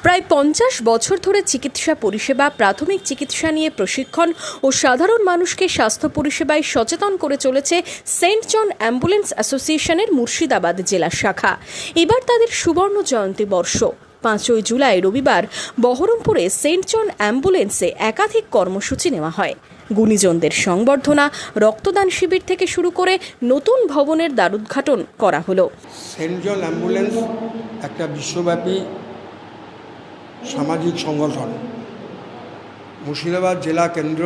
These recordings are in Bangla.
প্রায় 50 বছর ধরে চিকিৎসা পরিষেবা, প্রাথমিক চিকিৎসা নিয়ে প্রশিক্ষণ ও সাধারণ মানুষকে স্বাস্থ্য পরিষেবায় সচেতন করে চলেছে সেন্ট জন অ্যাম্বুলেন্স অ্যাসোসিয়েশনের মুর্শিদাবাদ জেলা শাখা। এবার তাদের সুবর্ণ জয়ন্তী বর্ষ। 5ই জুলাই রবিবার বহরমপুরে সেন্ট জন অ্যাম্বুলেন্সে একাধিক কর্মসূচি নেওয়া হয়। গুণীজনদের সংবর্ধনা, রক্তদান শিবির থেকে শুরু করে নতুন ভবনের দ্বারোদ্ঘাটন করা হলো। সেন্ট জন অ্যাম্বুলেন্স একটা বিশ্বব্যাপী সামাজিক সংগঠন। মুর্শিদাবাদ জেলা কেন্দ্র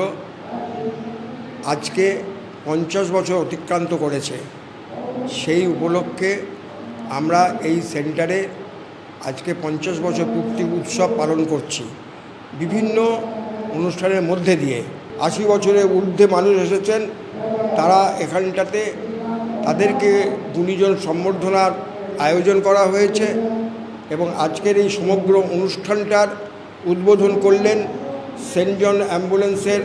আজকে 50 বছর অতিক্রান্ত করেছে। সেই উপলক্ষে আমরা এই সেন্টারে আজকে 50 বছর পূর্তি উৎসব পালন করছি। বিভিন্ন অনুষ্ঠানের মধ্যে দিয়ে 80 বছরের ঊর্ধ্বে মানুষ এসেছেন, তারা এখানটাতে তাদেরকে গুণীজন সম্বর্ধনার আয়োজন করা হয়েছে এবং আজকের এই সমগ্র অনুষ্ঠানটার উদ্বোধন করলেন সেন্ট জন অ্যাম্বুলেন্সের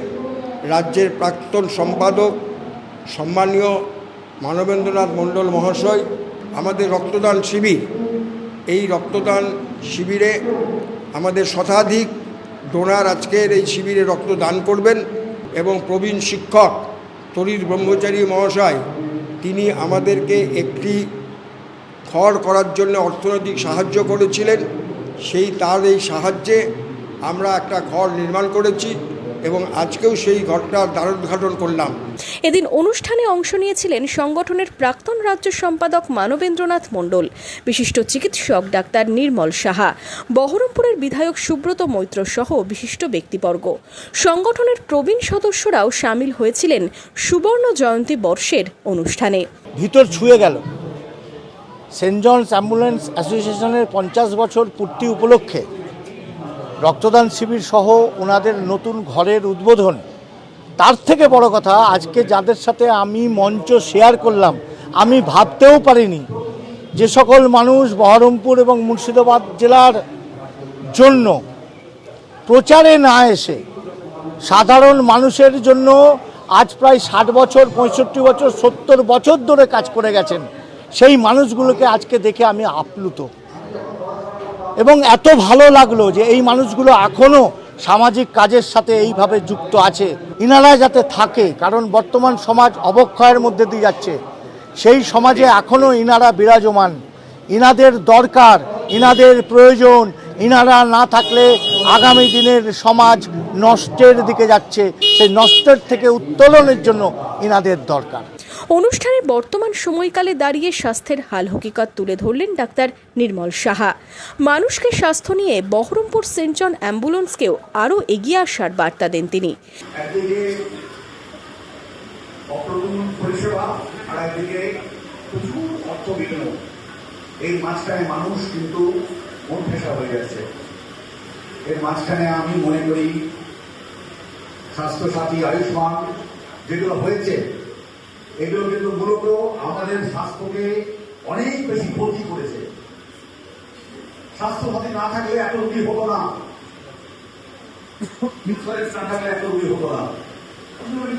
রাজ্যের প্রাক্তন সম্পাদক সম্মানীয় মানবেন্দ্রনাথ মণ্ডল মহাশয়। আমাদের রক্তদান শিবির, এই রক্তদান শিবিরে আমাদের শতাধিক ডোনার আজকের এই শিবিরে রক্তদান করবেন এবং প্রবীণ শিক্ষক তরিৎ ব্রহ্মচারী মহাশয় তিনি আমাদেরকে একটি ঘর করার জন্য অর্থনৈতিক সাহায্য করেছিলেন। তার এই সাহায্যে আমরা একটা ঘর নির্মাণ করেছি এবং আজকেও সেই ঘরটার দ্বারোদ্ঘাটন করলাম। এদিন অনুষ্ঠানে অংশ নিয়েছিলেন সংগঠনের প্রাক্তন রাজ্য সম্পাদক মানবেন্দ্রনাথ মণ্ডল, বিশিষ্ট চিকিৎসক ডাক্তার নির্মল সাহা, বহরমপুরের বিধায়ক সুব্রত মৈত্র সহ বিশিষ্ট ব্যক্তিবর্গ। সংগঠনের প্রবীণ সদস্যরাও সামিল হয়েছিলেন সুবর্ণ জয়ন্তী বর্ষের অনুষ্ঠানে। ভিতর ছুঁয়ে গেল সেন্ট জনস অ্যাম্বুলেন্স অ্যাসোসিয়েশনের 50 বছর পূর্তি উপলক্ষে রক্তদান শিবির সহ ওনাদের নতুন ঘরের উদ্বোধন। তার থেকে বড় কথা, আজকে যাদের সাথে আমি মঞ্চ শেয়ার করলাম, আমি ভাবতেও পারিনি যে সকল মানুষ বহরমপুর এবং মুর্শিদাবাদ জেলার জন্য প্রচারে না এসে সাধারণ মানুষের জন্য আজ প্রায় 60 বছর, 65 বছর, 70 বছর ধরে কাজ করে গেছেন, সেই মানুষগুলোকে আজকে দেখে আমি আপ্লুত এবং এত ভালো লাগলো যে এই মানুষগুলো এখনও সামাজিক কাজের সাথে এইভাবে যুক্ত আছে। ইনারা যাতে থাকে, কারণ বর্তমান সমাজ অবক্ষয়ের মধ্যে দিয়ে যাচ্ছে, সেই সমাজে এখনও ইনারা বিরাজমান। ইনাদের দরকার, ইনাদের প্রয়োজন। ইনারা না থাকলে আগামী দিনের সমাজ নষ্টের দিকে যাচ্ছে, সেই নষ্টের থেকে উত্তোলনের জন্য ইনাদের দরকার। অনুষ্ঠানে বর্তমান সময়কালে দাঁড়িয়ে স্বাস্থ্যের হাল হকিকত তুলে ধরলেন ডাক্তার নির্মল সাহা। মানুষকে স্বাস্থ্য নিয়ে বহরমপুর সেন্ট জন অ্যাম্বুলেন্সকেও আরও এগিয়ে আসার বার্তা দেন তিনি। এই মাঝখানে মানুষ কিন্তু মন পেশা হয়ে যাচ্ছে। এর মাঝখানে আমি মনে করি স্বাস্থ্যসাথী, আয়ুষ্মান যেগুলো হয়েছে, এগুলো কিন্তু মূলত আমাদের স্বাস্থ্যকে অনেক বেশি ক্ষতি করেছে। স্বাস্থ্যসাথী না থাকলে এত রোগী হতো না, ইন্স্যুরেন্স না থাকলে এত রোগী হতো না।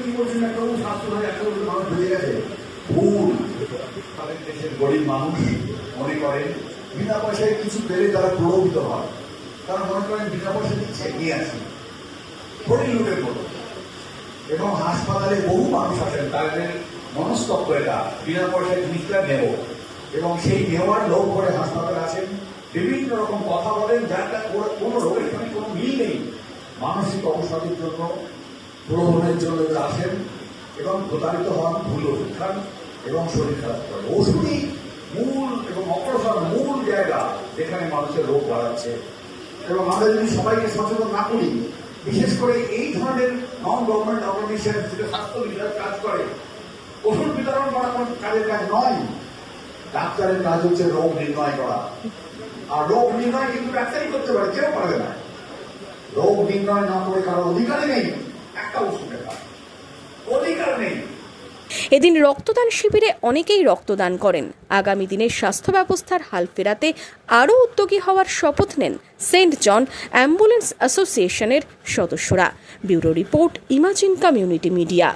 কি বলছেন, একটা স্বাস্থ্যসাথী এত রোগী মানুষ বেঁচে গেছে, ভুল। তাদের দেশের গরিব মানুষ মনে করেন বিনা পয়সায় কিছু পেলে তারা প্রলোভিত হয়, তারা মনে করেন বিনা পয়সা দিচ্ছে, নিয়ে আসি, হরিণ লুটের মতো। এবং হাসপাতালে বহু মানুষ আসেন, তাদের মনস্তত্ব এটা, বিনা পয়সায় জিনিসটা নেব, এবং সেই নেওয়ার লোক করে হাসপাতালে আসেন, বিভিন্ন রকম কথা বলেন, যারটা কোনো রোগের সঙ্গে কোনো মিল নেই। মানসিক অবসাদের জন্য, প্রলোভনের জন্য আসেন এবং প্রতারিত হন, ভুল ওষুধ খান এবং শরীর খারাপ করে। ওষুধই মূল এবং অগ্রসর মূল জায়গা যেখানে মানুষের রোগ বাড়াচ্ছে। এবং আমরা যদি সবাইকে সচেতন না করি, বিশেষ করে এই ধরনের নন গভর্নমেন্ট অর্গানাইজেশন যেটা স্বাস্থ্য বিভাগ কাজ করে, ওষুধ বিতরণ করা কোনো কাজের কাজ নয়। ডাক্তারের কাজ হচ্ছে রোগ নির্ণয় করা, আর রোগ নির্ণয় কিন্তু ডাক্তারই করতে পারে, কেউ পারবে না। রোগ নির্ণয় না করে কারো অধিকারই নেই একটা ওষুধ দেওয়ার, অধিকার নেই। এদিন রক্তদান শিবিরে অনেকেই রক্তদান করেন। আগামী দিনের স্বাস্থ্য ব্যবস্থার হাল ফেরাতে আরও উদ্যোগী হওয়ার শপথ নেন সেন্ট জন অ্যাম্বুলেন্স অ্যাসোসিয়েশনের সদস্যরা। Bureau report, imagine community media.